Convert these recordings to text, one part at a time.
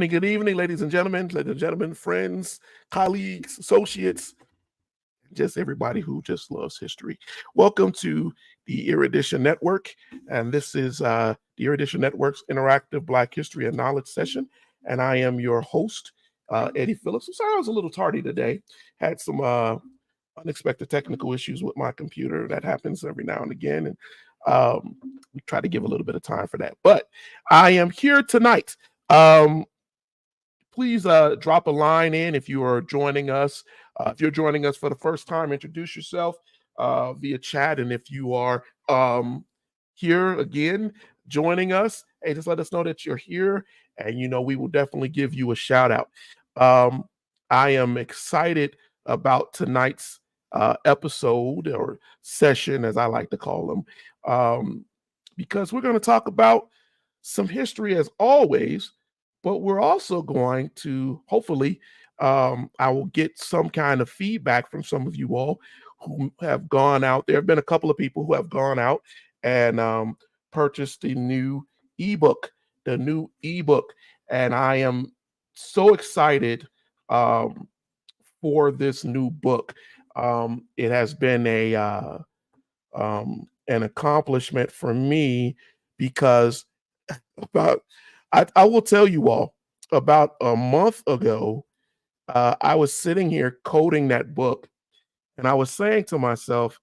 Good evening, ladies and gentlemen, friends, colleagues, associates, just everybody who just loves history. Welcome to the Erudition Network, and this is the Erudition Network's interactive Black History and Knowledge session, and I am your host, Eddie Phillips. I'm sorry I was a little tardy today. Had some unexpected technical issues with my computer. That happens every now and again, and we try to give a little bit of time for that. But I am here tonight. Please drop a line in if you are joining us. If you're joining us for the first time, introduce yourself via chat. And if you are here again joining us, hey, just let us know that you're here, and we will definitely give you a shout out. I am excited about tonight's episode or session, as I like to call them, because we're going to talk about some history as always, but we're also going to hopefully I will get some kind of feedback from some of you all who have gone out. There have been a couple of people who have gone out and purchased the new ebook, and I am so excited for this new book. It has been an accomplishment for me because I will tell you all, about a month ago, I was sitting here coding that book, and I was saying to myself,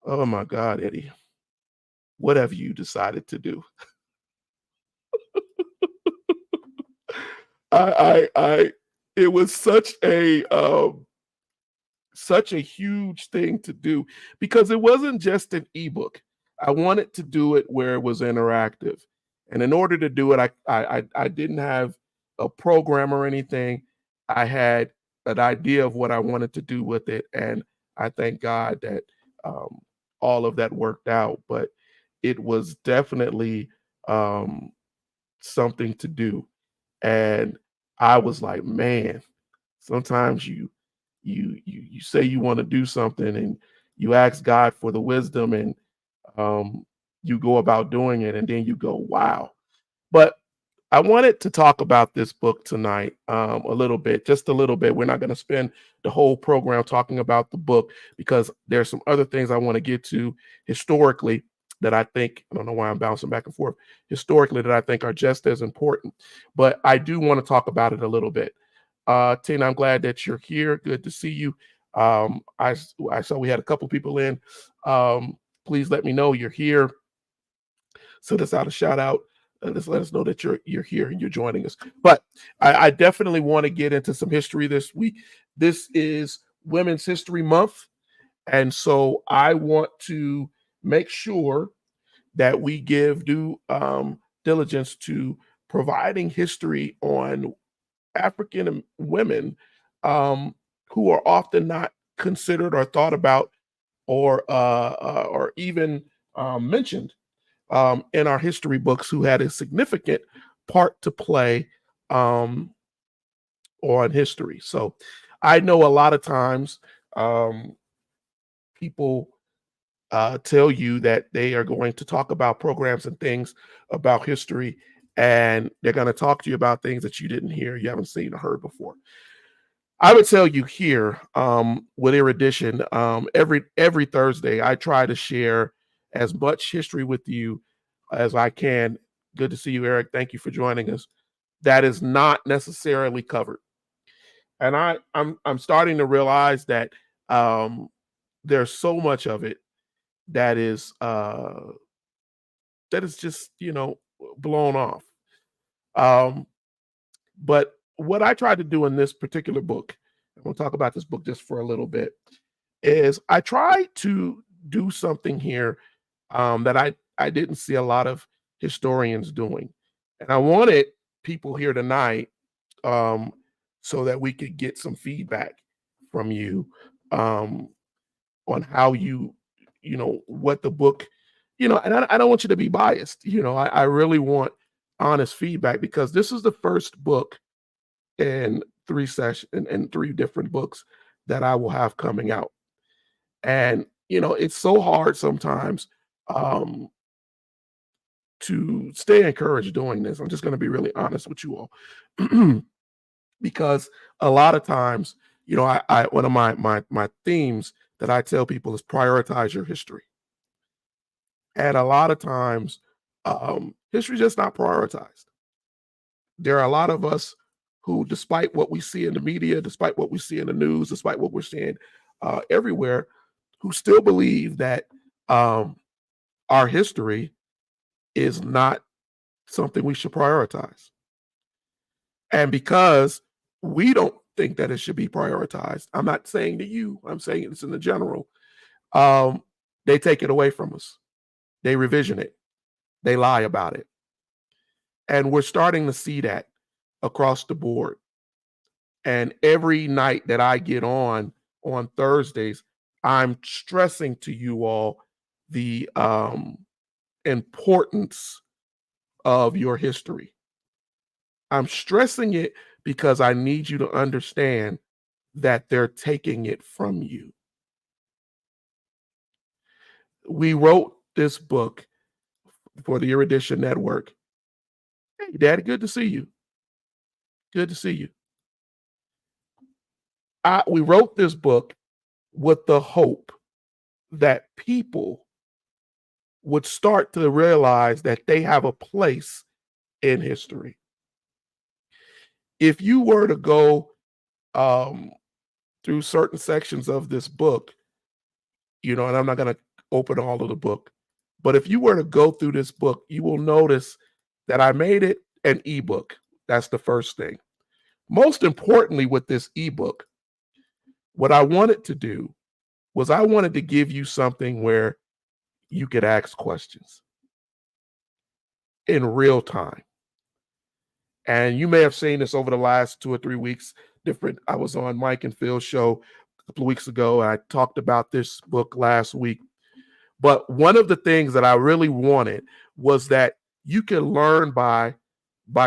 "Oh my God, Eddie, what have you decided to do?" It was such a huge thing to do because it wasn't just an ebook. I wanted to do it where it was interactive. And in order to do it, I didn't have a program or anything. I had an idea of what I wanted to do with it. And I thank God that all of that worked out. But it was definitely something to do. And I was like, man, sometimes you say you want to do something and you ask God for the wisdom, and you go about doing it, and then you go, wow. But I wanted to talk about this book tonight a little bit, just a little bit. We're not going to spend the whole program talking about the book because there's some other things I want to get to historically that I think, I don't know why I'm bouncing back and forth, historically that I think are just as important. But I do want to talk about it a little bit. Tina, I'm glad that you're here. Good to see you. I saw we had a couple people in. Please let me know you're here. Send us out a shout out. Just let us know that you're here and you're joining us. But I definitely want to get into some history this week. This is Women's History Month, and so I want to make sure that we give due diligence to providing history on African women who are often not considered or thought about or even mentioned in our history books, who had a significant part to play on history. So I know a lot of times people tell you that they are going to talk about programs and things about history, and they're going to talk to you about things that you didn't hear, you haven't seen or heard before. I would tell you here, with Erudition, every Thursday, I try to share as much history with you as I can. Good to see you, Eric. Thank you for joining us. That is not necessarily covered, and I'm starting to realize that um, there's so much of it that is just blown off. Um, but what I tried to do in this particular book, I'm going to talk about this book just for a little bit, is I tried to do something here that I didn't see a lot of historians doing, and I wanted people here tonight um, so that we could get some feedback from you um, on how what the book, and I don't want you to be biased. I really want honest feedback because this is the first book in three sessions and three different books that I will have coming out. And it's so hard sometimes um, to stay encouraged doing this. I'm just going to be really honest with you all, because a lot of times, I one of my themes that I tell people is prioritize your history, and a lot of times, history is just not prioritized. There are a lot of us who, despite what we see in the media, despite what we see in the news, despite what we're seeing everywhere, who still believe that um, our history is not something we should prioritize. And because we don't think that it should be prioritized, I'm not saying to you, I'm saying it's in the general, um, they take it away from us. They revision it. They lie about it. And we're starting to see that across the board. And every night that I get on Thursdays, I'm stressing to you all the importance of your history. I'm stressing it because I need you to understand that they're taking it from you. We wrote this book for the Erudition Network. Hey, Daddy, good to see you. Good to see you. We wrote this book with the hope that people would start to realize that they have a place in history. If you were to go through certain sections of this book, and I'm not going to open all of the book, but if you were to go through this book, you will notice that I made it an ebook. That's the first thing. Most importantly, with this ebook, what I wanted to do was I wanted to give you something where you could ask questions in real time. And you may have seen this over the last 2 or 3 weeks. I was on Mike and Phil's show a couple of weeks ago. And I talked about this book last week. But one of the things that I really wanted was that you can learn by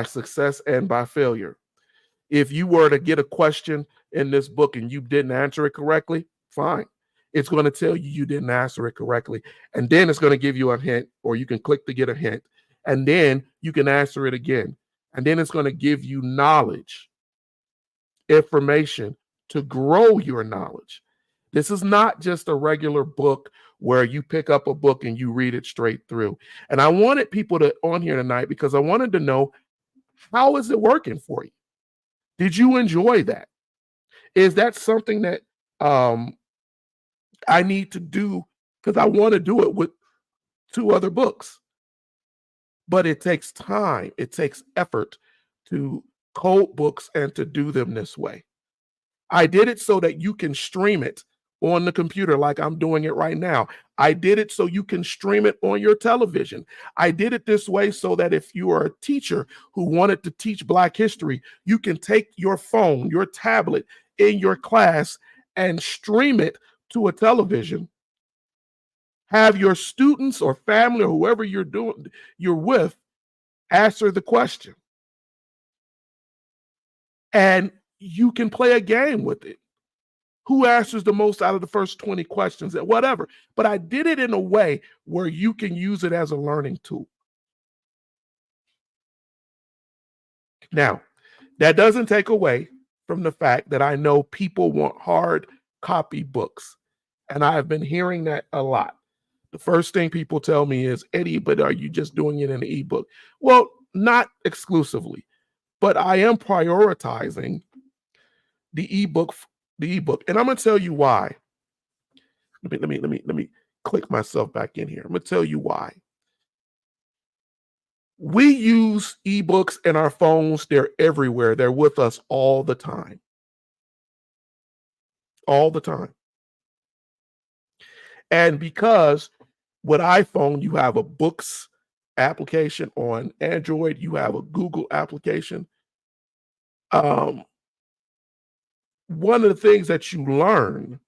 success and by failure. If you were to get a question in this book and you didn't answer it correctly, fine. It's going to tell you didn't answer it correctly. And then it's going to give you a hint, or you can click to get a hint. And then you can answer it again. And then it's going to give you knowledge, information to grow your knowledge. This is not just a regular book where you pick up a book and you read it straight through. And I wanted people on here tonight because I wanted to know, how is it working for you? Did you enjoy that? Is that something that I need to do? Because I want to do it with 2 other books. But it takes time. It takes effort to code books and to do them this way. I did it so that you can stream it on the computer like I'm doing it right now. I did it so you can stream it on your television. I did it this way so that if you are a teacher who wanted to teach Black history, you can take your phone, your tablet in your class and stream it to a television. Have your students or family or whoever you're with answer the question. And you can play a game with it. Who answers the most out of the first 20 questions and whatever. But I did it in a way where you can use it as a learning tool. Now, that doesn't take away from the fact that I know people want hard copy books. And I have been hearing that a lot. The first thing people tell me is, Eddie, but are you just doing it in an ebook? Well, not exclusively, but I am prioritizing the ebook, and I'm gonna tell you why. Let me click myself back in here. I'm gonna tell you why. We use ebooks in our phones. They're everywhere. They're with us all the time. All the time. And because with iPhone, you have a books application. On Android, you have a Google application. One of the things that you learn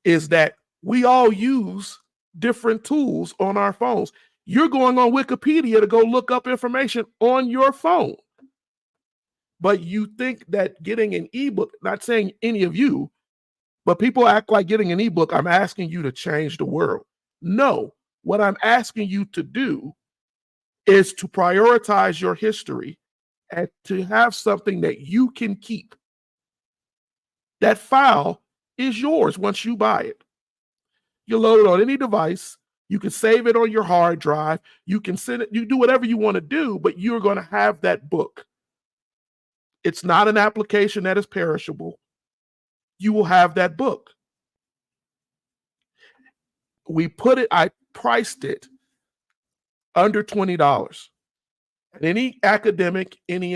is that we all use different tools on our phones. You're going on Wikipedia to go look up information on your phone. But you think that getting an ebook, not saying any of you, but people act like getting an ebook, I'm asking you to change the world. No, what I'm asking you to do is to prioritize your history and to have something that you can keep. That file is yours once you buy it. You load it on any device. You can save it on your hard drive. You can send it, you do whatever you want to do, but you're going to have that book. It's not an application that is perishable. You will have that book. I priced it under $20. And any academic, any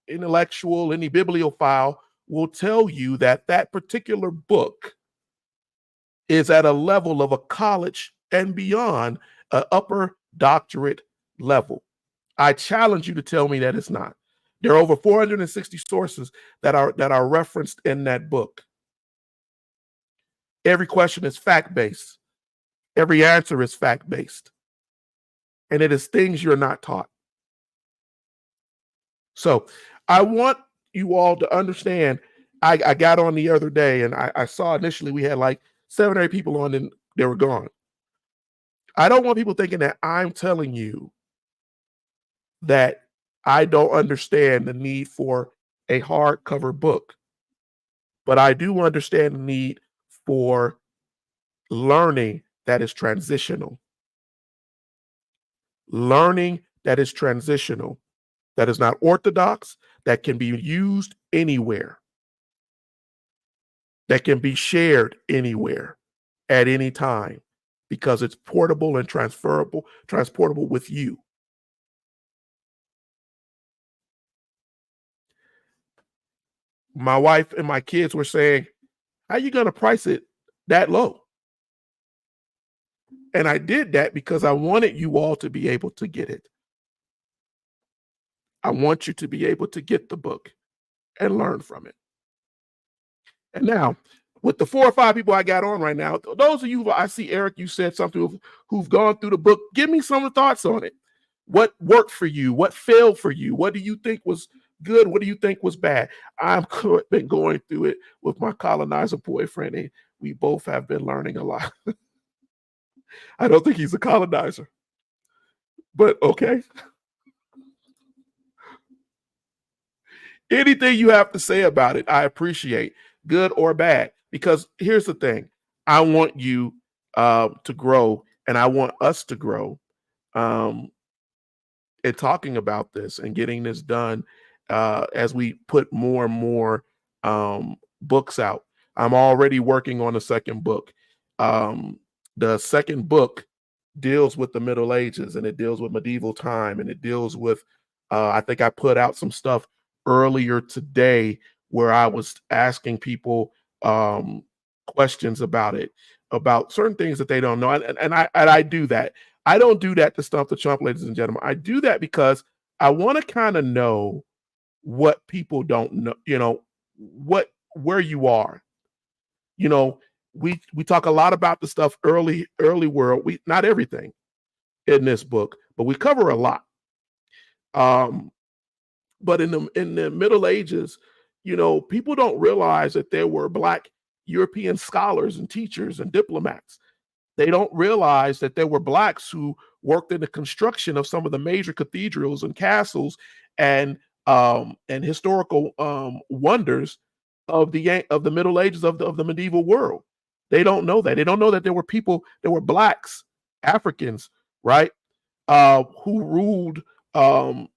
intellectual, any bibliophile will tell you that that particular book is at a level of a college and beyond, an upper doctorate level. I challenge you to tell me that it's not. There are over 460 sources that are referenced in that book. Every question is fact-based. Every answer is fact-based. And it is things you're not taught. So I want you all to understand, I got on the other day and I saw initially we had like 7 or 8 people on and they were gone. I don't want people thinking that I'm telling you that I don't understand the need for a hardcover book, but I do understand the need for learning that is transitional. Learning that is transitional, that is not orthodox, that can be used anywhere, that can be shared anywhere at any time because it's portable and transportable with you. My wife and my kids were saying, how are you going to price it that low? And I did that because I wanted you all to be able to get it. I want you to be able to get the book and learn from it. And now, with the 4 or 5 people I got on right now, those of you, I see Eric, you said something who've gone through the book. Give me some of the thoughts on it. What worked for you? What failed for you? What do you think was good? What do you think was bad? I've been going through it with my colonizer boyfriend, and we both have been learning a lot. I don't think he's a colonizer, but okay. Anything you have to say about it, I appreciate, good or bad, because here's the thing. I want you to grow, and I want us to grow in talking about this and getting this done as we put more and more books out. I'm already working on a second book. The second book deals with the Middle Ages, and it deals with medieval time, and it deals with, I think I put out some stuff earlier today where I was asking people questions about it, about certain things that they don't know. And I do that. I don't do that to stump the chump, ladies and gentlemen. I do that because I want to kind of know what people don't know, where you are. We talk a lot about the stuff early world. Not everything in this book, but we cover a lot. But in the Middle Ages, people don't realize that there were Black European scholars and teachers and diplomats. They don't realize that there were Blacks who worked in the construction of some of the major cathedrals and castles and and historical wonders of the Middle Ages of the medieval world. They don't know that. They don't know that there were people, there were blacks, Africans, right, who ruled um,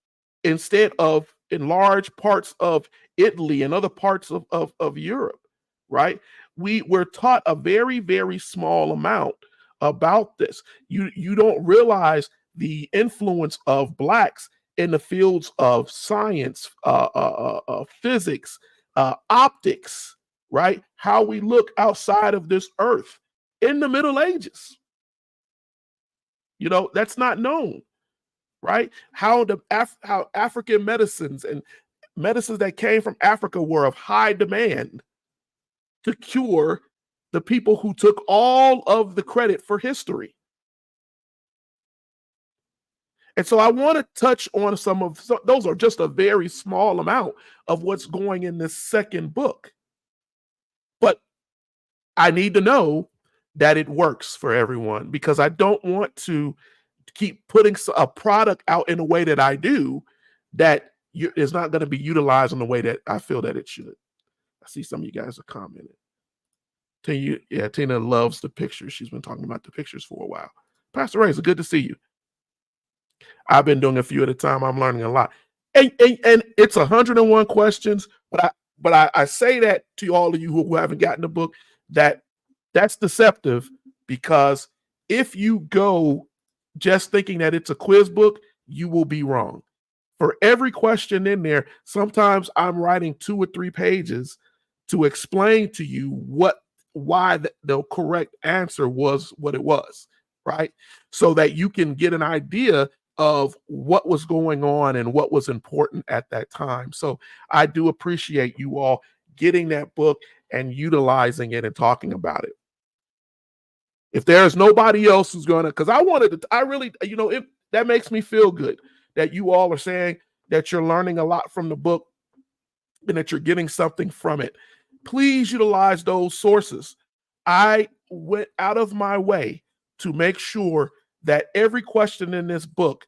instead of in large parts of Italy and other parts of Europe, right? We were taught a very, very small amount about this. You don't realize the influence of blacks in the fields of science, physics, optics, right? How we look outside of this earth in the Middle Ages. That's not known, right? How African medicines and medicines that came from Africa were of high demand to cure the people who took all of the credit for history. And so I want to touch on those are just a very small amount of what's going in this second book. But I need to know that it works for everyone, because I don't want to keep putting a product out in a way that I do that is not going to be utilized in the way that I feel that it should. I see some of you guys are commenting. Tina loves the pictures. She's been talking about the pictures for a while. Pastor Ray, it's good to see you. I've been doing a few at a time. I'm learning a lot. And it's 101 questions, but I say that to all of you who haven't gotten the book, that's deceptive, because if you go just thinking that it's a quiz book, you will be wrong. For every question in there, sometimes I'm writing 2 or 3 pages to explain to you why the correct answer was what it was, right? So that you can get an idea of what was going on and what was important at that time. So I do appreciate you all getting that book and utilizing it and talking about it. If there's nobody else who's gonna, because I really, that makes me feel good that you all are saying that you're learning a lot from the book and that you're getting something from it. Please utilize those sources. I went out of my way to make sure that every question in this book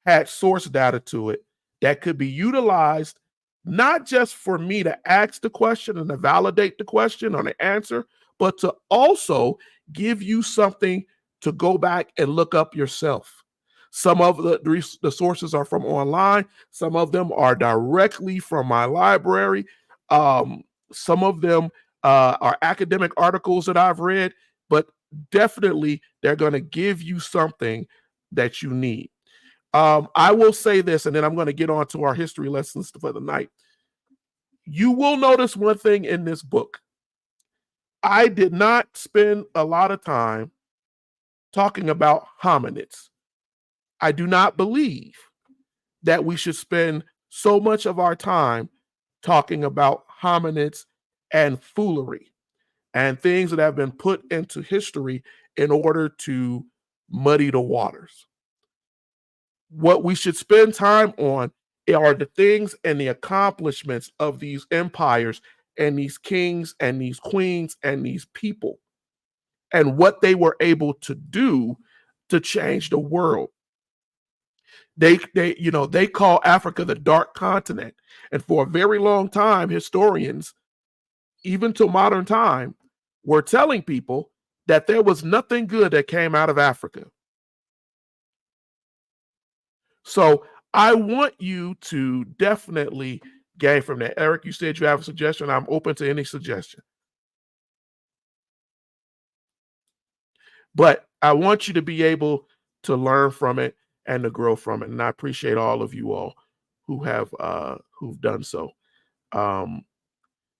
had source data to it that could be utilized, not just for me to ask the question and to validate the question or the answer, but to also give you something to go back and look up yourself. Some of the sources are from online. Some of them are directly from my library. Some of them are academic articles that I've read, but definitely they're going to give you something that you need. I will say this, and then I'm going to get on to our history lessons for the night. You will notice one thing in this book. I did not spend a lot of time talking about hominids. I do not believe that we should spend so much of our time talking about hominids and foolery and things that have been put into history in order to muddy the waters. What we should spend time on are the things and the accomplishments of these empires and these kings and these queens and these people, and what they were able to do to change the world. They call Africa the dark continent. And for a very long time, historians, even to modern time, were telling people that there was nothing good that came out of Africa. So I want you to definitely gain from that. Eric, you said you have a suggestion. I'm open to any suggestion. But I want you to be able to learn from it and to grow from it. And I appreciate all of you all who have who've done so. But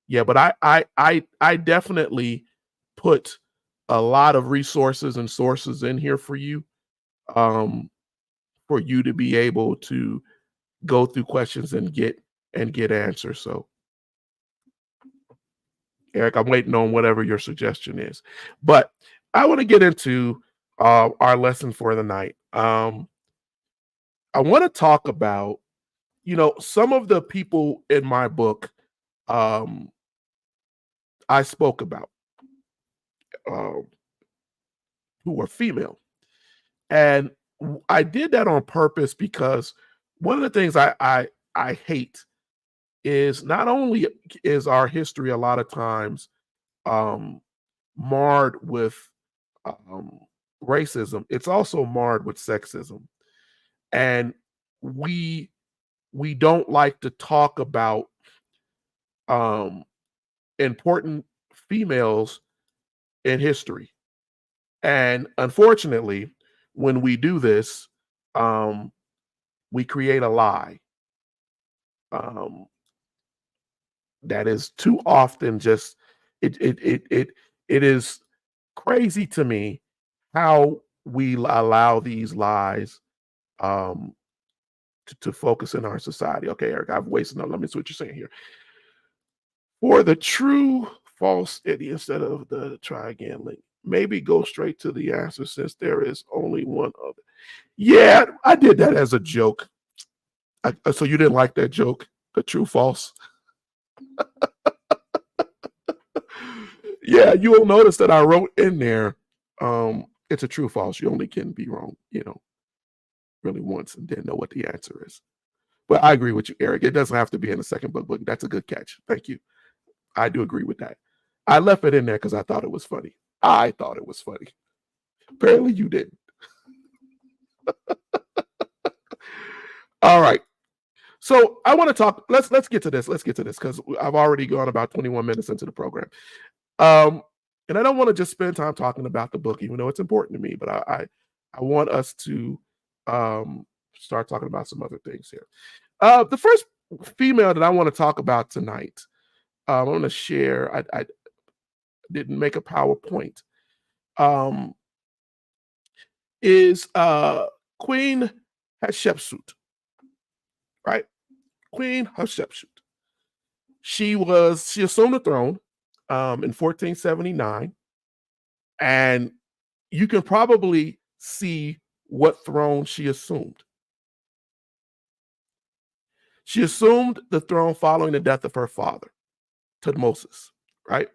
I definitely put a lot of resources and sources in here for you to be able to go through questions and get answers. So Eric, I'm waiting on whatever your suggestion is. But I want to get into our lesson for the night. I want to talk about, some of the people in my book I spoke about who were female. And I did that on purpose because one of the things I I hate is not only is our history a lot of times um, marred with um, racism, it's also marred with sexism, and we we don't like to talk about um, important females in history. And unfortunately, when we do this, um, we create a lie um, that is too often just it is crazy to me how we allow these lies um, to focus in our society. Okay, Eric, I've wasted no. Let me see what you're saying here. For the true false instead of the try again link, maybe go straight to the answer since there is only one of it. Yeah, I did that as a joke. So you didn't like that joke, the true false? Yeah, you'll notice that I wrote in there, it's a true false. You only can be wrong, really once and then know what the answer is. But I agree with you, Eric. It doesn't have to be in the second book. That's a good catch. Thank you. I do agree with that. I left it in there because I thought it was funny. I thought it was funny. Apparently you didn't. All right. So I want to talk. Let's get to this. Let's get to this because I've already gone about 21 minutes into the program. And I don't want to just spend time talking about the book, even though it's important to me. But I want us to start talking about some other things here. The first female that I want to talk about tonight, I want to share. I didn't make a PowerPoint. Is Queen Hatshepsut, right? Queen Hatshepsut. She assumed the throne in 1479, and you can probably see what throne she assumed. She assumed the throne following the death of her father, Tutmosis, right?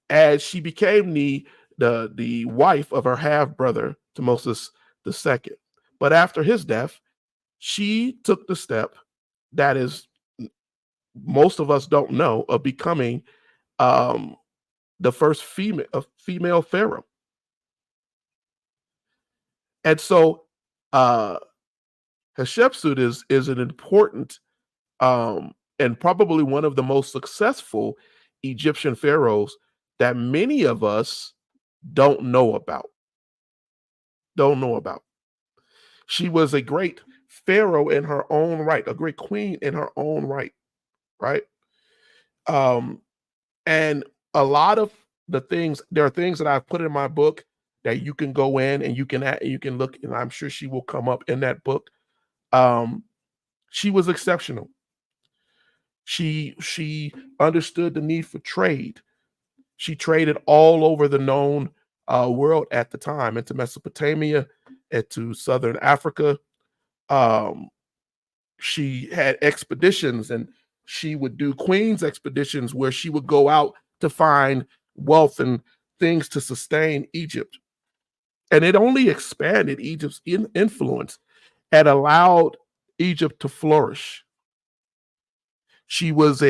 As she became the wife of her half brother, Tutmosis II. But after his death, she took the step that is most of us don't know of becoming the first female pharaoh. And so Hatshepsut is an important and probably one of the most successful Egyptian pharaohs that many of us don't know about. Don't know about. She was a great pharaoh in her own right, a great queen in her own right, right? And a lot of there are things that I've put in my book that you can go in and you can look, and I'm sure she will come up in that book. She was exceptional. She understood the need for trade. She traded all over the known world at the time, into Mesopotamia, into Southern Africa. She had expeditions, and she would do queen's expeditions where she would go out to find wealth and things to sustain Egypt. And it only expanded Egypt's influence and allowed Egypt to flourish. She was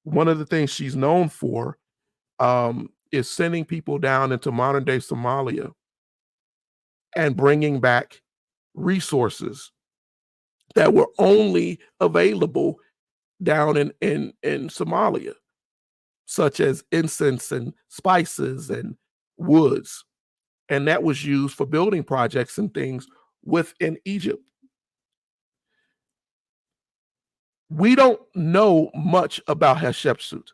one of the things she's known for is sending people down into modern day Somalia and bringing back resources that were only available down in Somalia, such as incense and spices and woods. And that was used for building projects and things within Egypt. We don't know much about Hatshepsut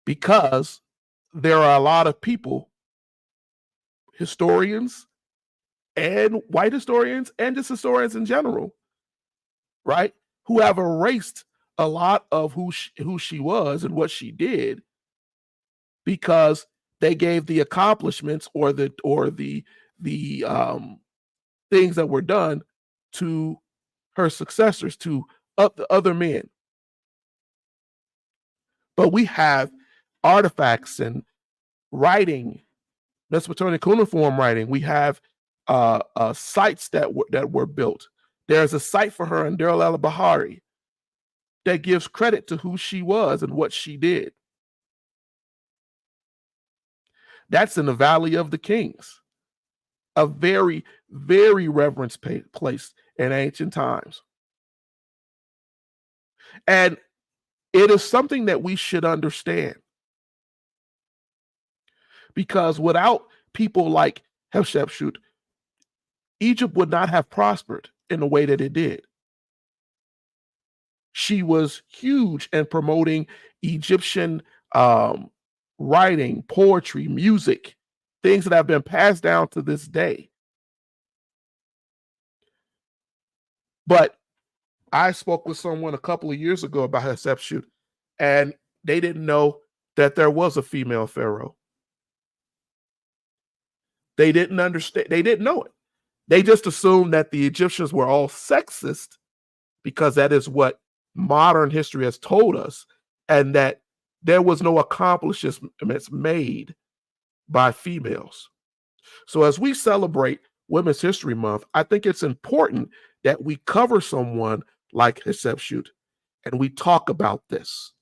because there are a lot of people, historians and white historians and just historians in general, right, who have erased a lot of who she was and what she did because they gave the accomplishments or the things that were done to her successors, to the other men. But we have artifacts and writing, Mesopotamian cuneiform writing. We have sites that were built, There's a site for her in Deir el-Bahari that gives credit to who she was and what she did. That's in the Valley of the Kings, a very, very reverenced place in ancient times. And it is something that we should understand, because without people like Hatshepsut, Egypt would not have prospered in the way that it did. She was huge in promoting Egyptian writing, poetry, music, things that have been passed down to this day. But I spoke with someone a couple of years ago about Hatshepsut, and they didn't know that there was a female pharaoh. They didn't understand. They didn't know it. They just assumed that the Egyptians were all sexist, because that is what modern history has told us, and that there was no accomplishments made by females. So as we celebrate Women's History Month, I think it's important that we cover someone like Hatshepsut and we talk about this.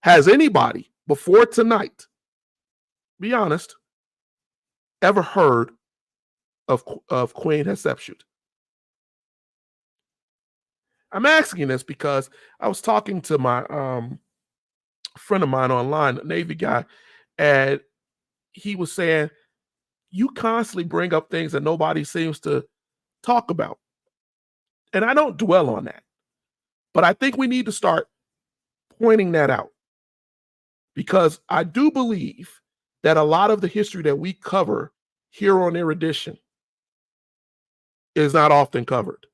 Has anybody before tonight, be honest, ever heard of Queen Hatshepsut? I'm asking this because I was talking to my friend of mine online, a Navy guy, and he was saying, you constantly bring up things that nobody seems to talk about. And I don't dwell on that, but I think we need to start pointing that out, because I do believe that a lot of the history that we cover here on Erudition is not often covered.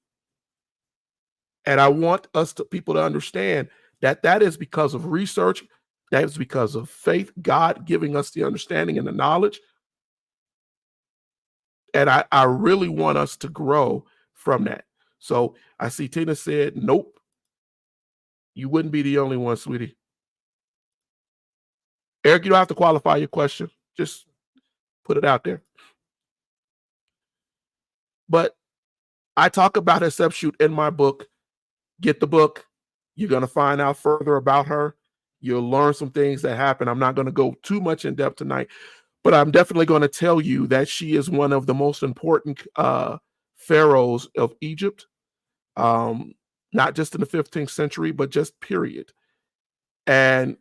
And I want people to understand that that is because of research, that is because of faith, God giving us the understanding and the knowledge. And I really want us to grow from that. So I see Tina said, nope, you wouldn't be the only one, sweetie. Eric, you don't have to qualify your question. Just put it out there. But I talk about Hatshepsut in my book. Get the book. You're going to find out further about her. You'll learn some things that happen. I'm not going to go too much in depth tonight, but I'm definitely going to tell you that she is one of the most important pharaohs of Egypt, not just in the 15th century, but just period. And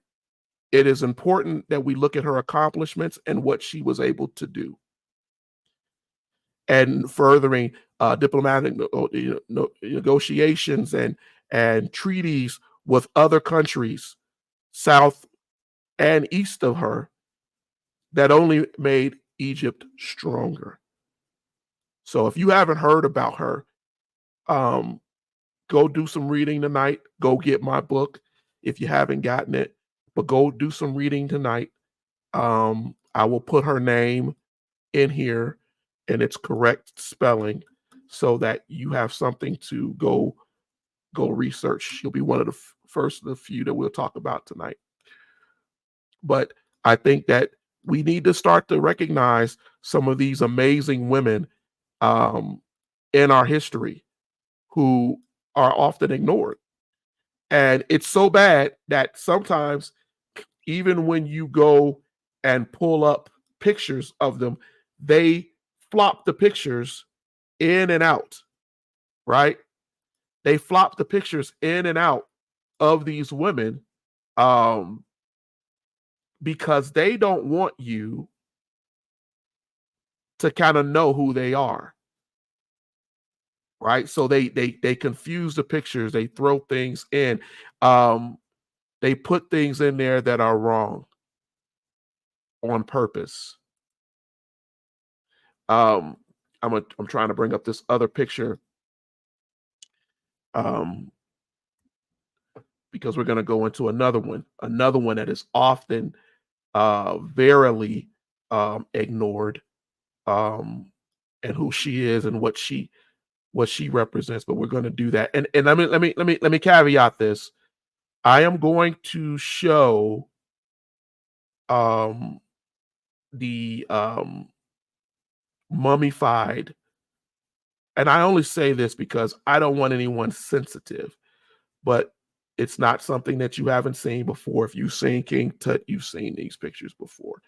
it is important that we look at her accomplishments and what she was able to do, and furthering diplomatic negotiations and treaties with other countries, south and east of her, that only made Egypt stronger. So if you haven't heard about her, go do some reading tonight. Go get my book if you haven't gotten it, but go do some reading tonight. I will put her name in here and its correct spelling, so that you have something to go research. She'll be one of the first of the few that we'll talk about tonight. But I think that we need to start to recognize some of these amazing women in our history who are often ignored. And it's so bad that sometimes, even when you go and pull up pictures of them, they flop the pictures in and out, right? They flop the pictures in and out of these women because they don't want you to kind of know who they are, right? So they confuse the pictures, they throw things in, they put things in there that are wrong on purpose. I'm trying to bring up this other picture because we're going to go into another one that is often verily ignored, and who she is and what she represents. But we're going to do that. And let me caveat this. I am going to show the mummified And I only say this because I don't want anyone sensitive, but it's not something that you haven't seen before. If you've seen King Tut, you've seen these pictures before.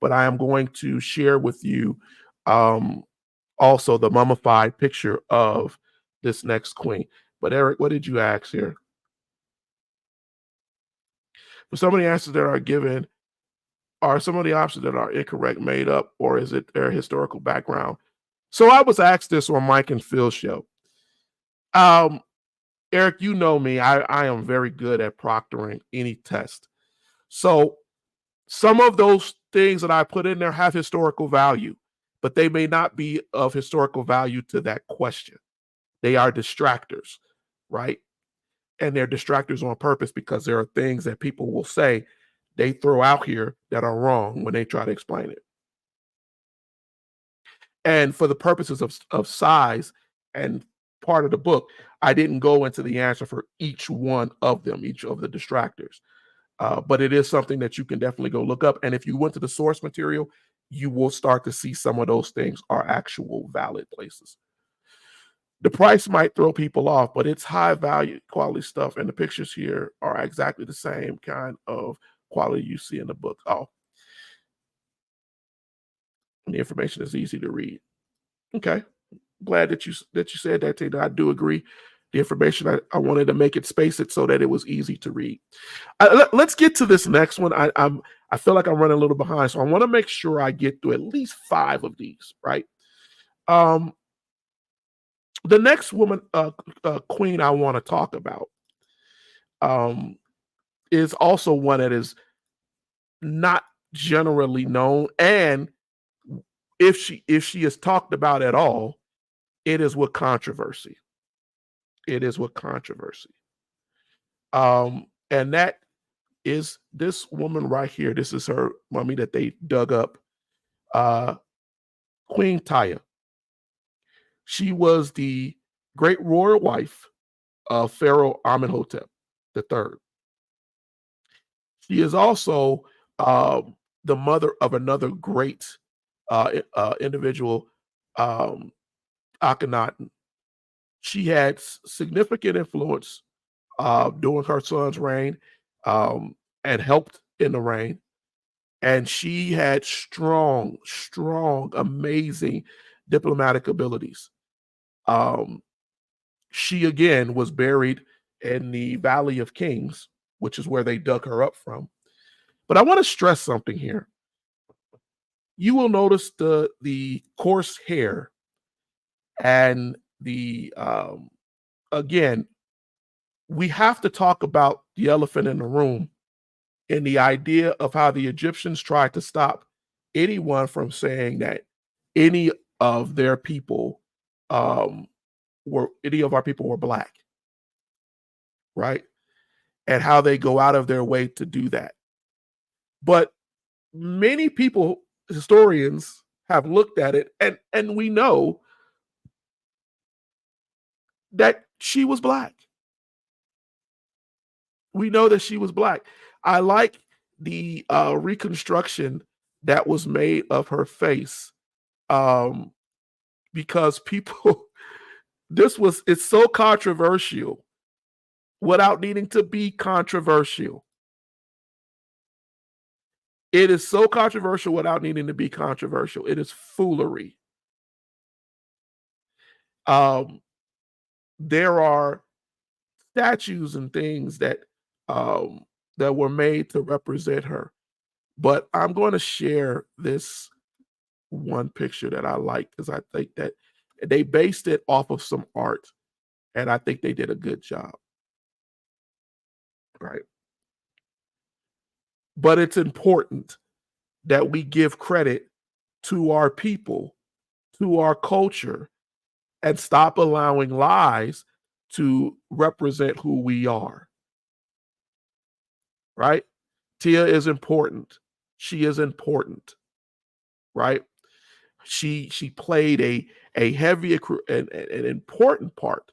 But I am going to share with you um, also the mummified picture of this next queen. But Eric, what did you ask here? For some of the answers that are given, are some of the options that are incorrect made up, or is it their historical background? So I was asked this on Mike and Phil's show. Um, Eric, you know me. I am very good at proctoring any test. So some of those things that I put in there have historical value, but they may not be of historical value to that question. They are distractors, right? And they're distractors on purpose because there are things that people will say they throw out here that are wrong when they try to explain it. And for the purposes of size and part of the book, I didn't go into the answer for each one of them, each of the distractors. But it is something that you can definitely go look up. And if you went to the source material, you will start to see some of those things are actual valid places. The price might throw people off, but it's high value quality stuff. And the pictures here are exactly the same kind of quality you see in the book. Oh, and the information is easy to read. Okay. Glad that you said that, Tina. I do agree. The information I wanted to make it space it so that it was easy to read. Let's get to this next one. I feel like I'm running a little behind, so I want to make sure I get through at least 5 of these. Right. The next woman, queen, I want to talk about is also one that is not generally known, and if she is talked about at all, it is with controversy. It is with controversy. And that is this woman right here. This is her mummy that they dug up. Queen Taya. She was the great royal wife of Pharaoh Amenhotep III. She is also the mother of another great individual, Akhenaten. She had significant influence during her son's reign and helped in the reign. And she had strong, amazing diplomatic abilities. She again was buried in the Valley of Kings, which is where they dug her up from. But I want to stress something here. You will notice the coarse hair and the again, we have to talk about the elephant in the room and the idea of how the Egyptians tried to stop anyone from saying that any of their people any of our people were black, right? And how they go out of their way to do that. But many people, historians, have looked at it, and we know that she was black. We know that she was black. I like the reconstruction that was made of her face because people, it's so controversial without needing to be controversial. It is so controversial without needing to be controversial. It is foolery. There are statues and things that that were made to represent her. But I'm going to share this one picture that I like because I think that they based it off of some art, and I think they did a good job. Right. But it's important that we give credit to our people, to our culture, and stop allowing lies to represent who we are. Right? Tia is important. She is important. Right? She played a heavy an important part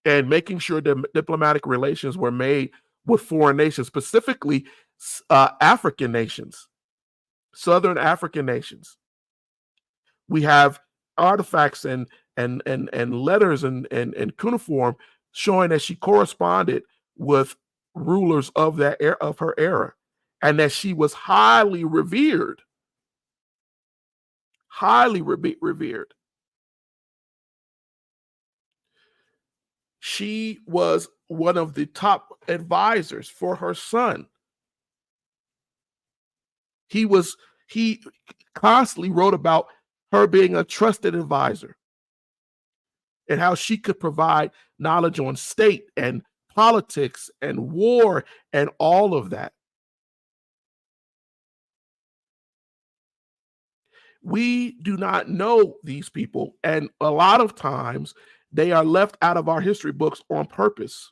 in making sure that diplomatic relations were made with foreign nations, specifically African nations, Southern African nations. We have artifacts and and letters and cuneiform showing that she corresponded with rulers of of her era, and that she was highly revered, revered. She was one of the top advisors for her son. He constantly wrote about her being a trusted advisor and how she could provide knowledge on state and politics and war and all of that. We do not know these people, and a lot of times they are left out of our history books on purpose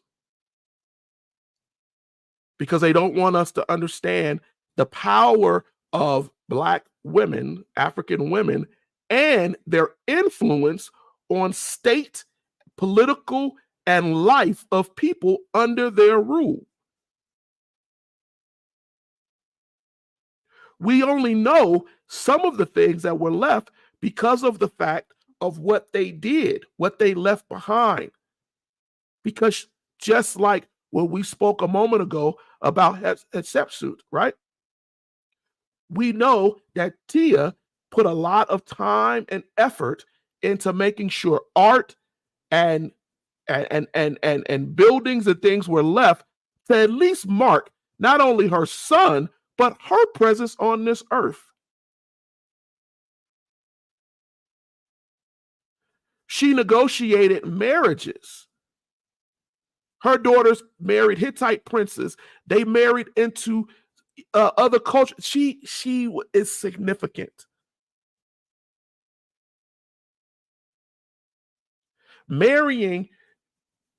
because they don't want us to understand the power of Black women, African women, and their influence on state, political, and life of people under their rule. We only know some of the things that were left because of the fact of what they did, what they left behind. Because just like when we spoke a moment ago about Hatshepsut, right? We know that Tia put a lot of time and effort into making sure art and and buildings and things were left to at least mark not only her son but her presence on this earth. She negotiated marriages. Her daughters married Hittite princes. They married into other cultures. She is significant. Marrying,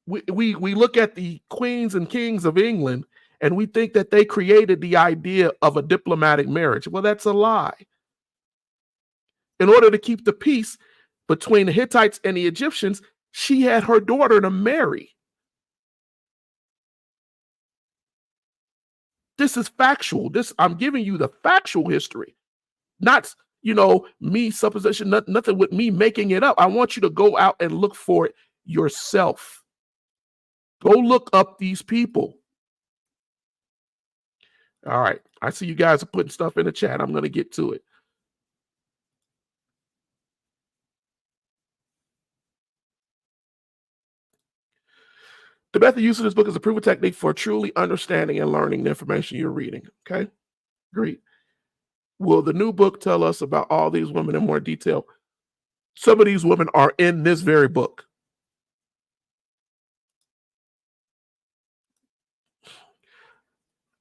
we look at the queens and kings of England and we think that they created the idea of a diplomatic marriage. Well, that's a lie. In order to keep the peace between the Hittites and the Egyptians, she had her daughter to marry. This is factual. I'm giving you the factual history, not me supposition, nothing with me making it up. I want you to go out and look for it yourself. Go look up these people. All right. I see you guys are putting stuff in the chat. I'm going to get to it. The method used in this book is a proven technique for truly understanding and learning the information you're reading. Okay, great. Will the new book tell us about all these women in more detail? Some of these women are in this very book.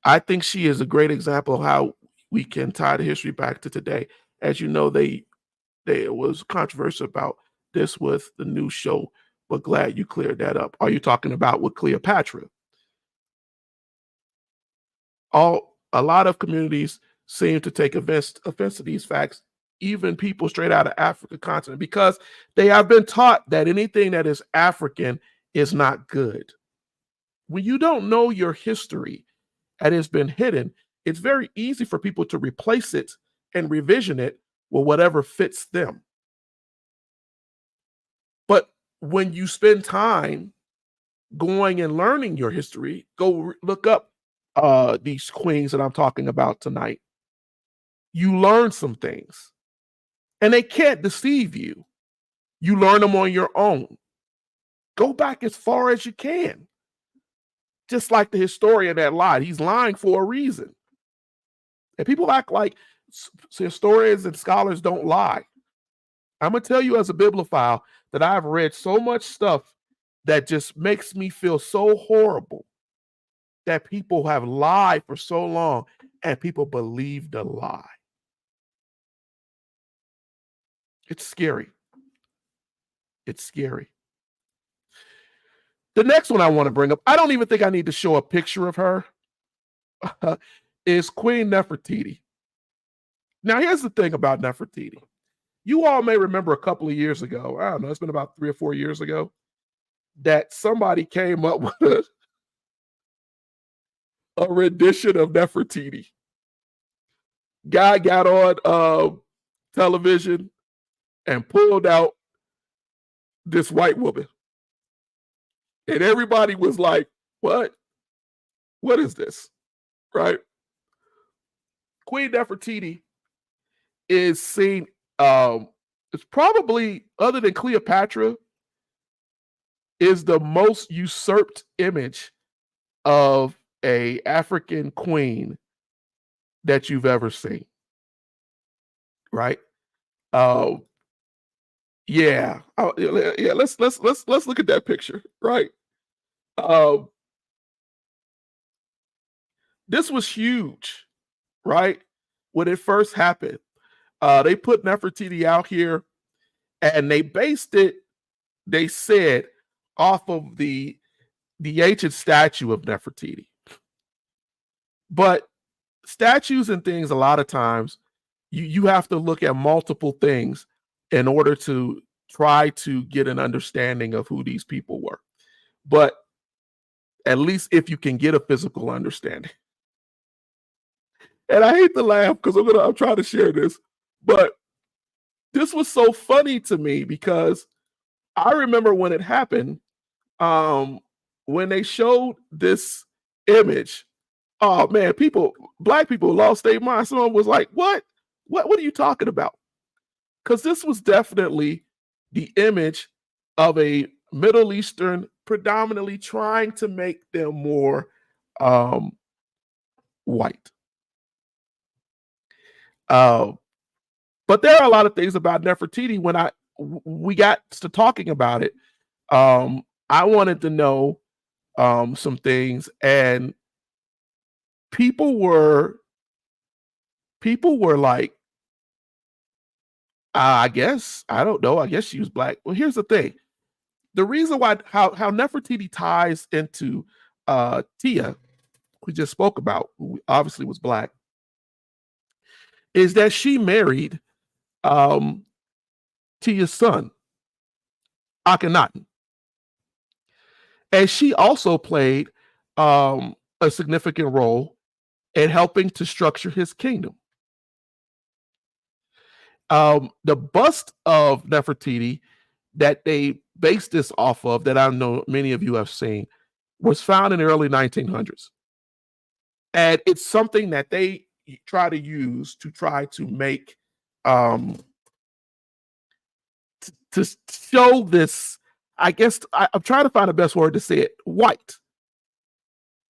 I think she is a great example of how we can tie the history back to today. As you know, there was controversy about this with the new show, but glad you cleared that up. Are you talking about with Cleopatra? A lot of communities seem to take offense to these facts, even people straight out of Africa continent, because they have been taught that anything that is African is not good. When you don't know your history and it's been hidden, it's very easy for people to replace it and revision it with whatever fits them. But when you spend time going and learning your history, go look up these queens that I'm talking about tonight. You learn some things, and they can't deceive you. You learn them on your own. Go back as far as you can. Just like the historian that lied, he's lying for a reason. And people act like historians and scholars don't lie. I'm going to tell you as a bibliophile that I've read so much stuff that just makes me feel so horrible that people have lied for so long and people believe the lie. It's scary. It's scary. The next one I want to bring up, I don't even think I need to show a picture of her, is Queen Nefertiti. Now, here's the thing about Nefertiti. You all may remember a couple of years ago, I don't know, it's been about 3 or 4 years ago, that somebody came up with a rendition of Nefertiti. Guy got on television and pulled out this white woman. And everybody was like, what? What is this? Right? Queen Nefertiti is seen, it's probably, other than Cleopatra, is the most usurped image of a African queen that you've ever seen. Right? Um, yeah. Yeah, let's look at that picture, right? Um, this was huge, right? When it first happened. They put Nefertiti out here and they based it, they said, off of the ancient statue of Nefertiti. But statues and things, a lot of times, you have to look at multiple things in order to try to get an understanding of who these people were. But at least if you can get a physical understanding. And I hate to laugh because I'm trying to share this, but this was so funny to me because I remember when it happened, when they showed this image, oh man, black people lost their mind. Someone was like, what are you talking about? Because this was definitely the image of a Middle Eastern, predominantly trying to make them more white. But there are a lot of things about Nefertiti. When we got to talking about it, I wanted to know some things, and people were like, I guess, I don't know, I guess she was black. Well, here's the thing. The reason why how Nefertiti ties into Tia, we just spoke about, who obviously was black, is that she married Tia's son, Akhenaten. And she also played a significant role in helping to structure his kingdom. The bust of Nefertiti that they based this off of, that I know many of you have seen, was found in the early 1900s. And it's something that they try to use to try to make, to show this, I guess, I'm trying to find the best word to say it, white,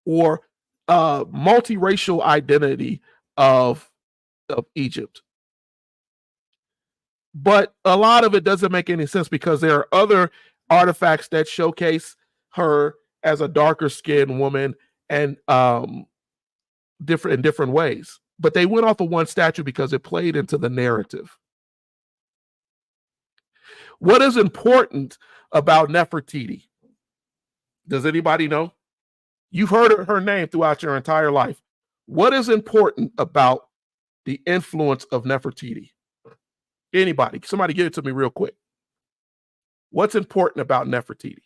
or multiracial identity of Egypt. But a lot of it doesn't make any sense because there are other artifacts that showcase her as a darker skinned woman, and different ways. But they went off of one statue because it played into the narrative. What is important about Nefertiti? Does anybody know? You've heard her name throughout your entire life. What is important about the influence of Nefertiti? Anybody? Somebody give it to me real quick. What's important about Nefertiti?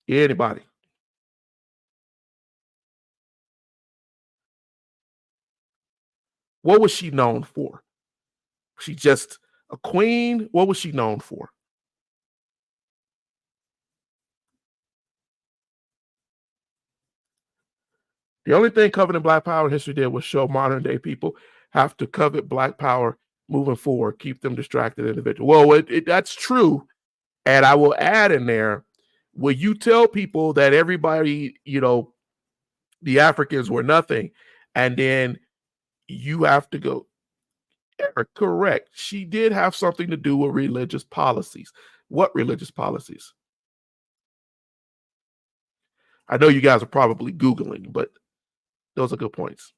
Anybody? What was she known for? She just a queen? What was she known for? The only thing coveting Black Power in history did was show modern day people have to covet Black Power moving forward, keep them distracted individual. Well, that's true. And I will add in there, will you tell people that everybody, the Africans were nothing, and then you have to go, correct. She did have something to do with religious policies. What religious policies? I know you guys are probably Googling, but those are good points.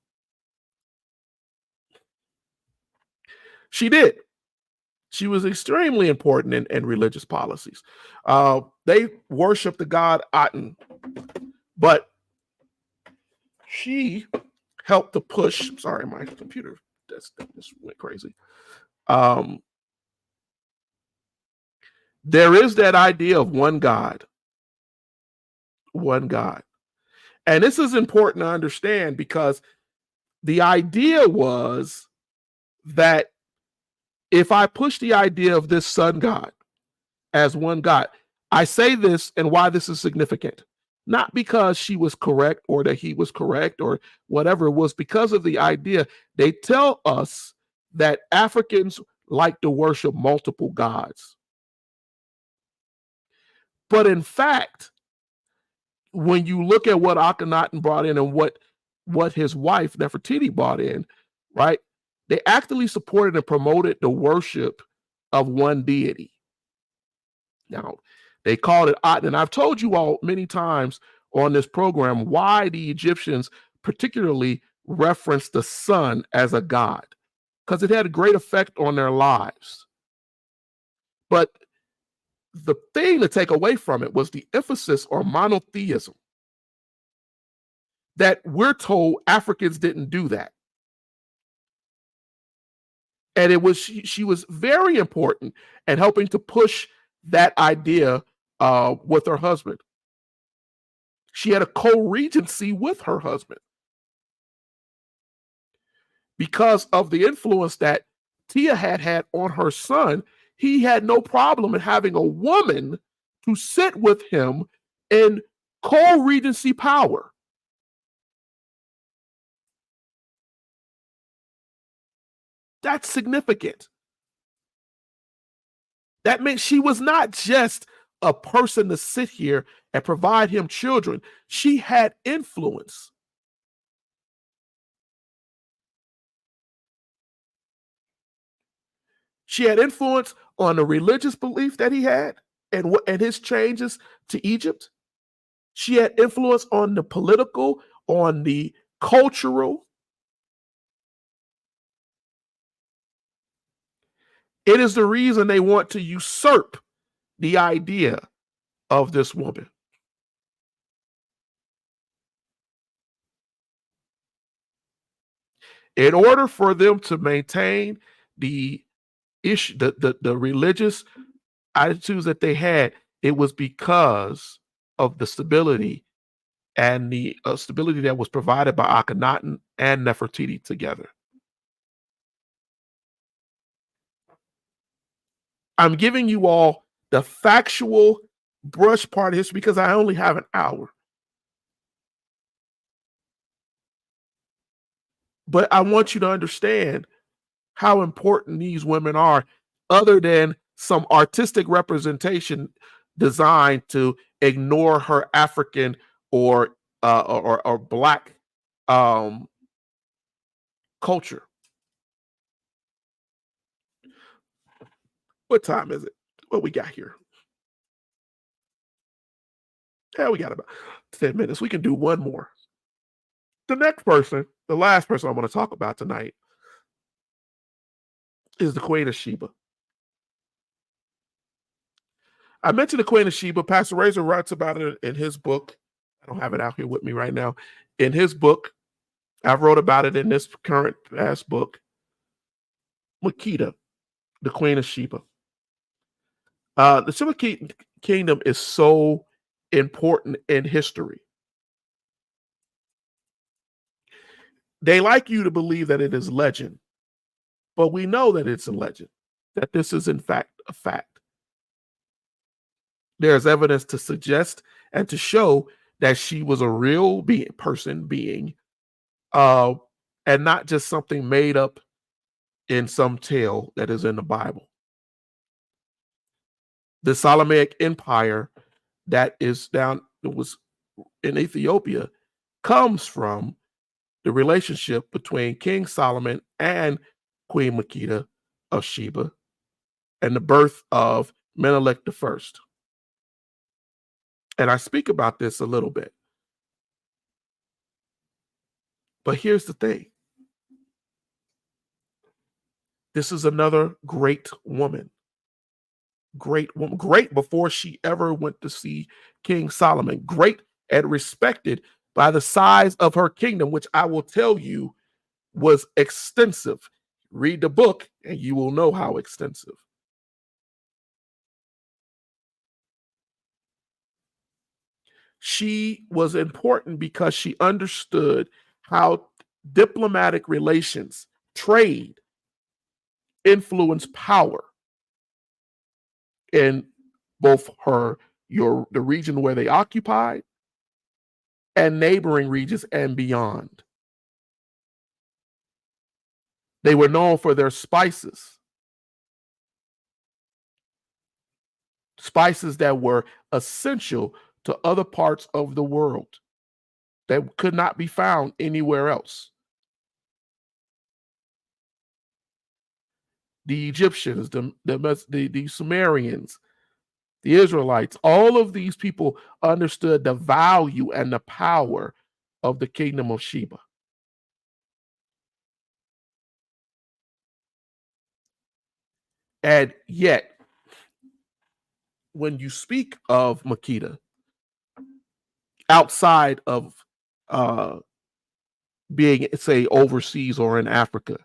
She did. She was extremely important in religious policies. They worshiped the god Aten, but she helped to push. Sorry, my computer just went crazy. There is that idea of one God. One God. And this is important to understand because the idea was that if I push the idea of this sun god as one god, I say this and why this is significant. Not because she was correct or that he was correct or whatever, it was because of the idea. They tell us that Africans like to worship multiple gods. But in fact, when you look at what Akhenaten brought in and what his wife Nefertiti brought in, right? They actively supported and promoted the worship of one deity. Now, they called it Aten, and I've told you all many times on this program why the Egyptians particularly referenced the sun as a god, because it had a great effect on their lives. But the thing to take away from it was the emphasis on monotheism, that we're told Africans didn't do that. And it was she was very important at helping to push that idea with her husband. She had a co-regency with her husband because of the influence that Tia had on her son. He had no problem in having a woman to sit with him in co-regency power. That's significant. That meant she was not just a person to sit here and provide him children. She had influence. She had influence on the religious belief that he had and his changes to Egypt. She had influence on the political, on the cultural. It is the reason they want to usurp the idea of this woman. In order for them to maintain the issue, the religious attitudes that they had, it was because of the stability and the stability that was provided by Akhenaten and Nefertiti together. I'm giving you all the factual brush part of history because I only have an hour. But I want you to understand how important these women are, other than some artistic representation designed to ignore her African or black culture. What time is it? What we got here? Yeah, we got about 10 minutes. We can do one more. The next person, the last person I want to talk about tonight, is the Queen of Sheba. I mentioned the Queen of Sheba. Pastor Razor writes about it in his book. I don't have it out here with me right now. In his book, I wrote about it in this current past book, Makeda, the Queen of Sheba. The Sheba Kingdom is so important in history. They like you to believe that it is legend, but we know that it's a legend, that this is in fact a fact. There's evidence to suggest and to show that she was a real being, and not just something made up in some tale that is in the Bible. The Ptolemaic Empire that was in Ethiopia comes from the relationship between King Solomon and Queen Makeda of Sheba and the birth of Menelik I. And I speak about this a little bit. But here's the thing. This is another great woman. Great woman. Great before she ever went to see King Solomon. Great and respected by the size of her kingdom, which I will tell you was extensive. Read the book and you will know how extensive. She was important because she understood how diplomatic relations, trade, influence power in both the region where they occupied and neighboring regions and beyond. They were known for their spices that were essential to other parts of the world that could not be found anywhere else. The Egyptians, the Sumerians, the Israelites, all of these people understood the value and the power of the kingdom of Sheba. And yet, when you speak of Makeda outside of being, say, overseas or in Africa,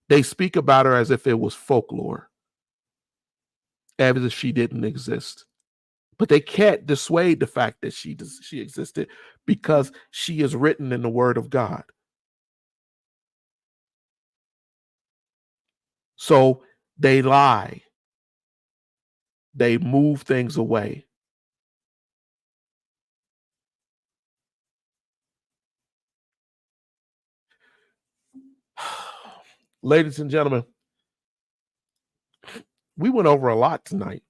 they speak about her as if it was folklore, as if she didn't exist. But they can't dissuade the fact that she existed, because she is written in the Word of God. So they lie. They move things away. Ladies and gentlemen, we went over a lot tonight.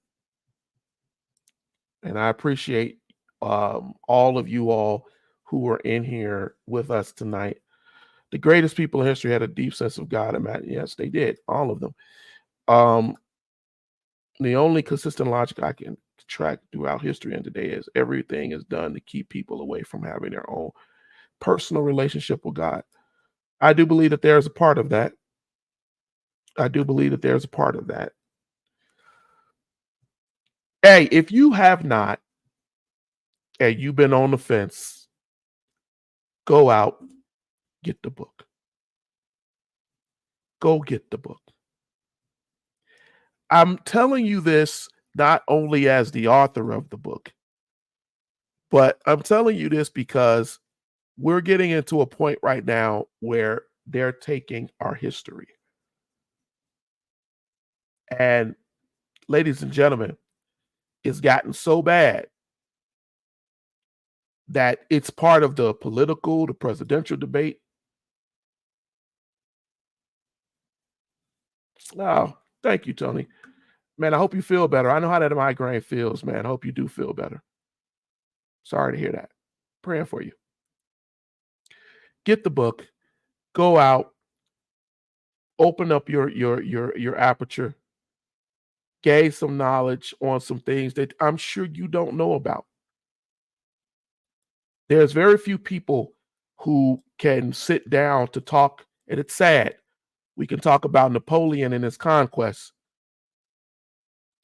And I appreciate all of you all who were in here with us tonight. The greatest people in history had a deep sense of God, and yes, they did, all of them. The only consistent logic I can track throughout history and today is everything is done to keep people away from having their own personal relationship with God. I do believe that there's a part of that. Hey, if you have not, and you've been on the fence, go out, get the book. Go get the book. I'm telling you this not only as the author of the book, but I'm telling you this because we're getting into a point right now where they're taking our history. And ladies and gentlemen, it's gotten so bad that it's part of the presidential debate. Oh, thank you, Tony. Man, I hope you feel better. I know how that migraine feels, man. I hope you do feel better. Sorry to hear that. Praying for you. Get the book. Go out. Open up your aperture. Gain some knowledge on some things that I'm sure you don't know about. There's very few people who can sit down to talk, and it's sad. We can talk about Napoleon and his conquests.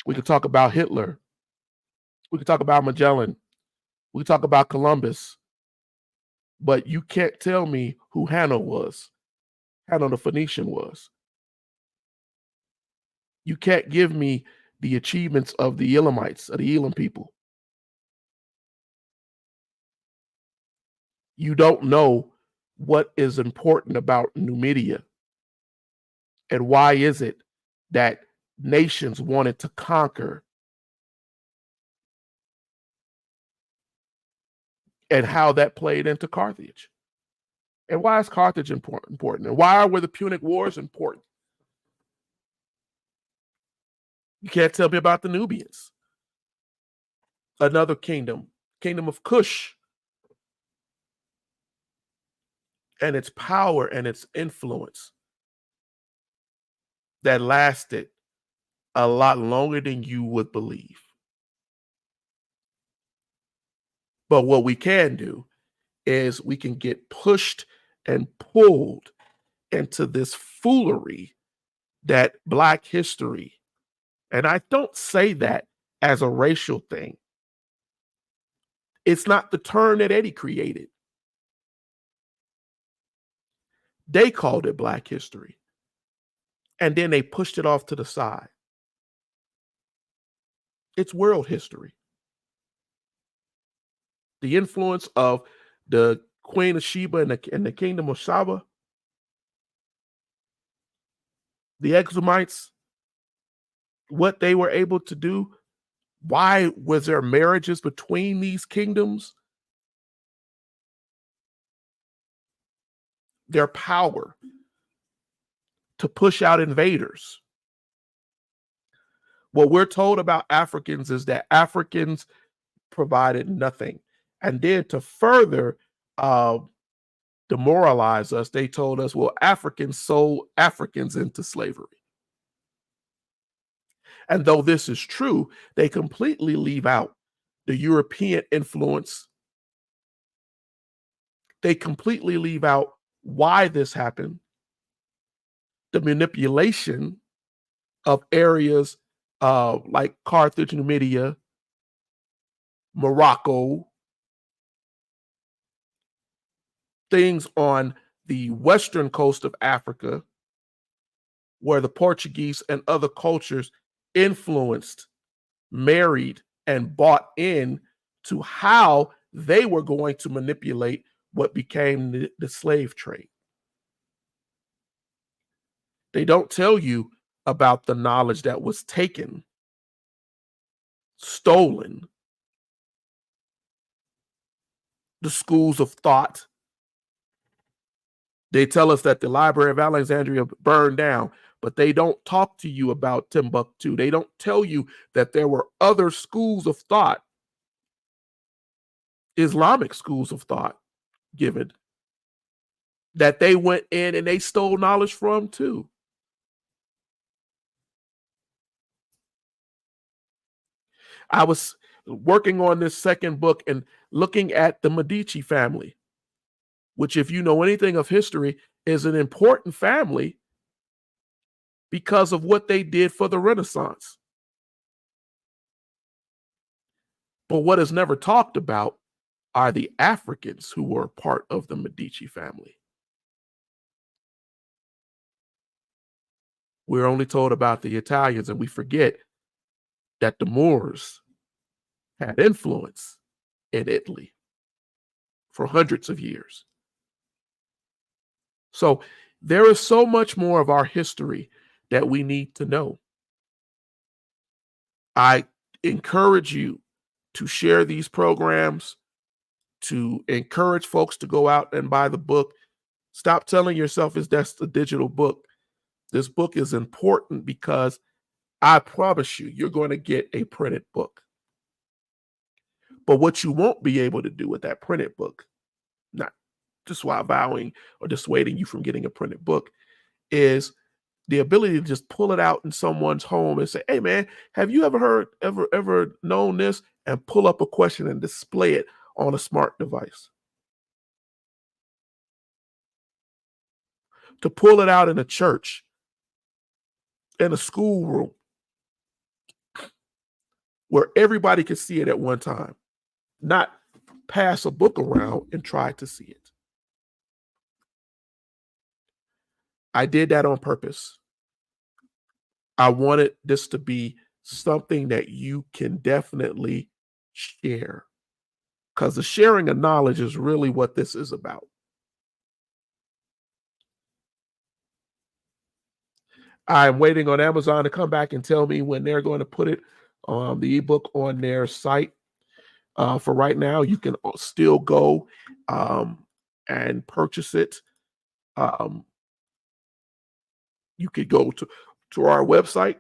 We can talk about Hitler. We can talk about Magellan. We can talk about Columbus. But you can't tell me who Hannah the Phoenician was. You can't give me the achievements of the Elamites, of the Elam people. You don't know what is important about Numidia. And why is it that nations wanted to conquer, and how that played into Carthage? And why is Carthage important? And why were the Punic Wars important? You can't tell me about the Nubians, another kingdom of Cush, and its power and its influence that lasted a lot longer than you would believe. But what we can do is we can get pushed and pulled into this foolery that Black history, and I don't say that as a racial thing. It's not the term that Eddie created. They called it Black history. And then they pushed it off to the side. It's world history. The influence of the Queen of Sheba and the kingdom of Saba, the Exumites, what they were able to do, why was there marriages between these kingdoms? Their power to push out invaders. What we're told about Africans is that Africans provided nothing. And then to further demoralize us, they told us, well, Africans sold Africans into slavery. And though this is true, they completely leave out the European influence. They completely leave out why this happened, the manipulation of areas like Carthage, Numidia, Morocco, things on the western coast of Africa, where the Portuguese and other cultures influenced, married, and bought in to how they were going to manipulate what became the slave trade. They don't tell you about the knowledge that was taken, stolen, the schools of thought. They tell us that the Library of Alexandria burned down, but they don't talk to you about Timbuktu. They don't tell you that there were other schools of thought, Islamic schools of thought given, that they went in and they stole knowledge from too. I was working on this second book and looking at the Medici family, which, if you know anything of history, is an important family because of what they did for the Renaissance. But what is never talked about are the Africans who were part of the Medici family. We're only told about the Italians, and we forget that the Moors had influence in Italy for hundreds of years. So there is so much more of our history that we need to know. I encourage you to share these programs, to encourage folks to go out and buy the book. Stop telling yourself it's just a digital book. This book is important because I promise you, you're going to get a printed book. But what you won't be able to do with that printed book, not just while vowing or dissuading you from getting a printed book, is the ability to just pull it out in someone's home and say, hey man, have you ever known this? And pull up a question and display it on a smart device. To pull it out in a church, in a schoolroom, where everybody could see it at one time, not pass a book around and try to see it. I did that on purpose. I wanted this to be something that you can definitely share, because the sharing of knowledge is really what this is about. I'm waiting on Amazon to come back and tell me when they're going to put it, the ebook, on their site. For right now, you can still go and purchase it. You could go to our website.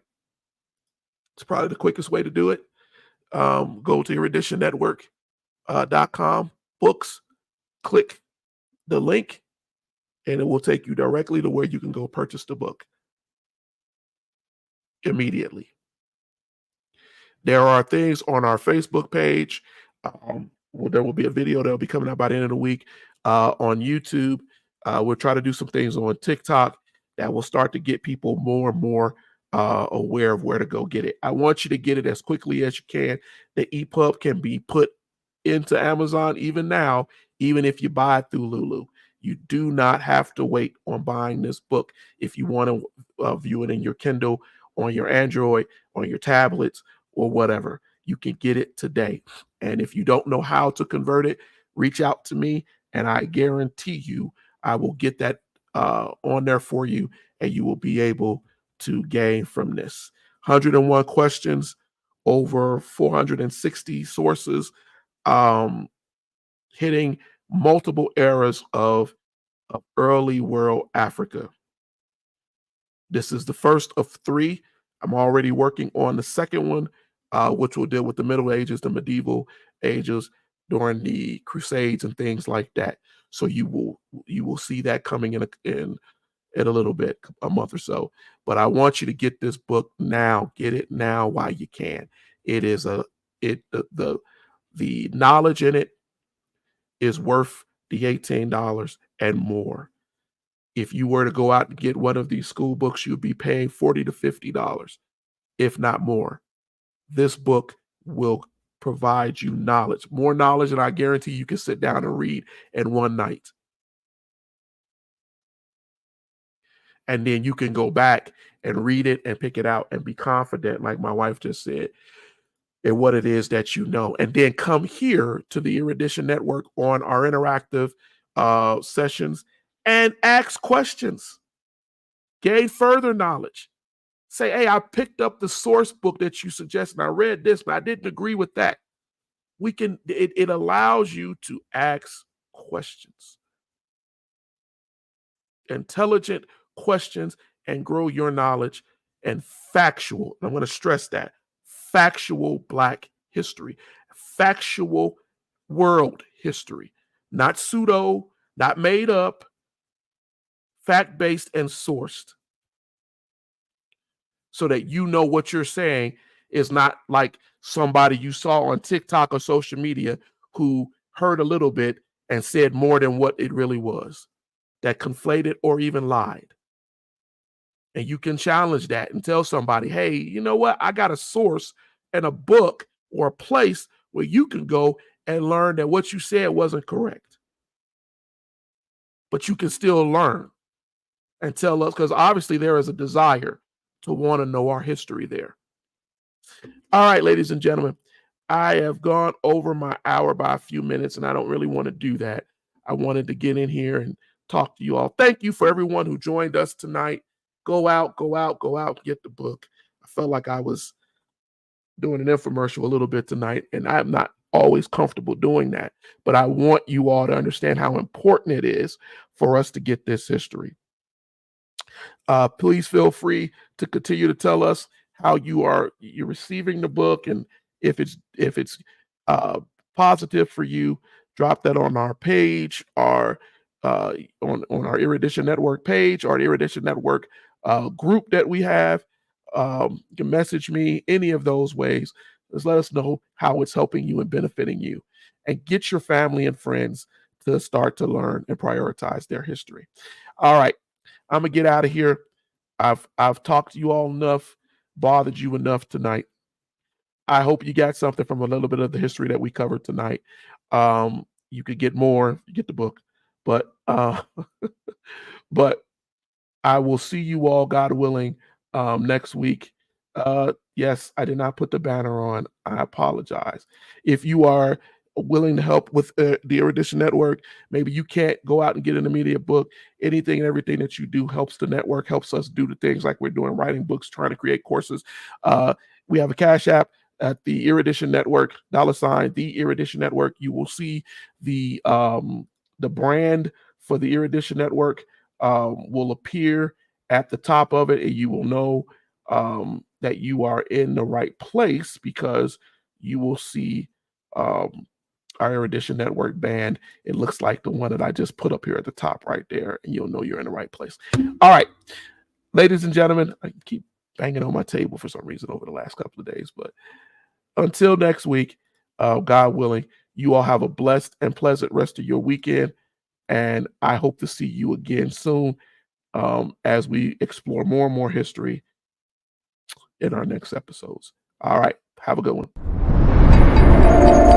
It's probably the quickest way to do it. Go to Erudition Network.com, books, click the link, and it will take you directly to where you can go purchase the book immediately. There are things on our Facebook page. There will be a video that will be coming out by the end of the week on YouTube. We'll try to do some things on TikTok that will start to get people more and more aware of where to go get it. I want you to get it as quickly as you can. The EPUB can be put into Amazon even now, even if you buy it through Lulu. You do not have to wait on buying this book if you want to view it in your Kindle, on your Android, on your tablets, or whatever. You can get it today. And if you don't know how to convert it, reach out to me, and I guarantee you I will get that on there for you, and you will be able to gain from this. 101 questions, over 460 sources, hitting multiple eras of early world Africa. This is the first of 3. I'm already working on the second one, which will deal with the Middle Ages, the medieval ages during the Crusades and things like that. So you will see that coming in a little bit, a month or so. But I want you to get this book now. Get it now while you can. It is the knowledge in it is worth the $18 and more. If you were to go out and get one of these school books, you'd be paying $40 to $50, if not more. This book will provide you knowledge, more knowledge than I guarantee you can sit down and read in one night. And then you can go back and read it and pick it out and be confident, like my wife just said, in what it is that you know. And then come here to the Erudition Network on our interactive sessions and ask questions. Gain further knowledge. Say, hey, I picked up the source book that you suggested. I read this, but I didn't agree with that. It allows you to ask questions. Intelligent questions, and grow your knowledge and factual. I'm going to stress that. Factual Black history. Factual world history. Not pseudo, not made up. Fact-based and sourced. So that you know what you're saying is not like somebody you saw on TikTok or social media who heard a little bit and said more than what it really was, that conflated or even lied. And you can challenge that and tell somebody, hey, you know what? I got a source and a book or a place where you can go and learn that what you said wasn't correct. But you can still learn and tell us, because obviously there is a desire to want to know our history there. All right, ladies and gentlemen, I have gone over my hour by a few minutes, and I don't really want to do that. I wanted to get in here and talk to you all. Thank you for everyone who joined us tonight. Go out, get the book. I felt like I was doing an infomercial a little bit tonight, and I'm not always comfortable doing that. But I want you all to understand how important it is for us to get this history. Please feel free to continue to tell us how you're receiving the book, and if it's positive for you, drop that on our page, or on our Erudition Network page, or the Erudition Network group that we have. You can message me any of those ways. Just let us know how it's helping you and benefiting you, and get your family and friends to start to learn and prioritize their history. All right, I'm gonna get out of here. I've talked to you all enough, bothered you enough tonight. I hope you got something from a little bit of the history that we covered tonight. You could get more, you get the book, but but I will see you all, God willing, next week. Yes, I did not put the banner on. I apologize. If you are willing to help with the Erudition Network, maybe you can't go out and get an immediate book. Anything and everything that you do helps the network, helps us do the things like we're doing, writing books, trying to create courses. We have a Cash App at the Erudition Network, $ the Erudition Network. You will see the brand for the Erudition Network will appear at the top of it, and you will know that you are in the right place, because you will see our Erudition Network band. It looks like the one that I just put up here at the top right there, and you'll know you're in the right place. All right, ladies and gentlemen, I keep banging on my table for some reason over the last couple of days, but until next week, God willing, you all have a blessed and pleasant rest of your weekend, and I hope to see you again soon as we explore more and more history in our next episodes. All right, have a good one.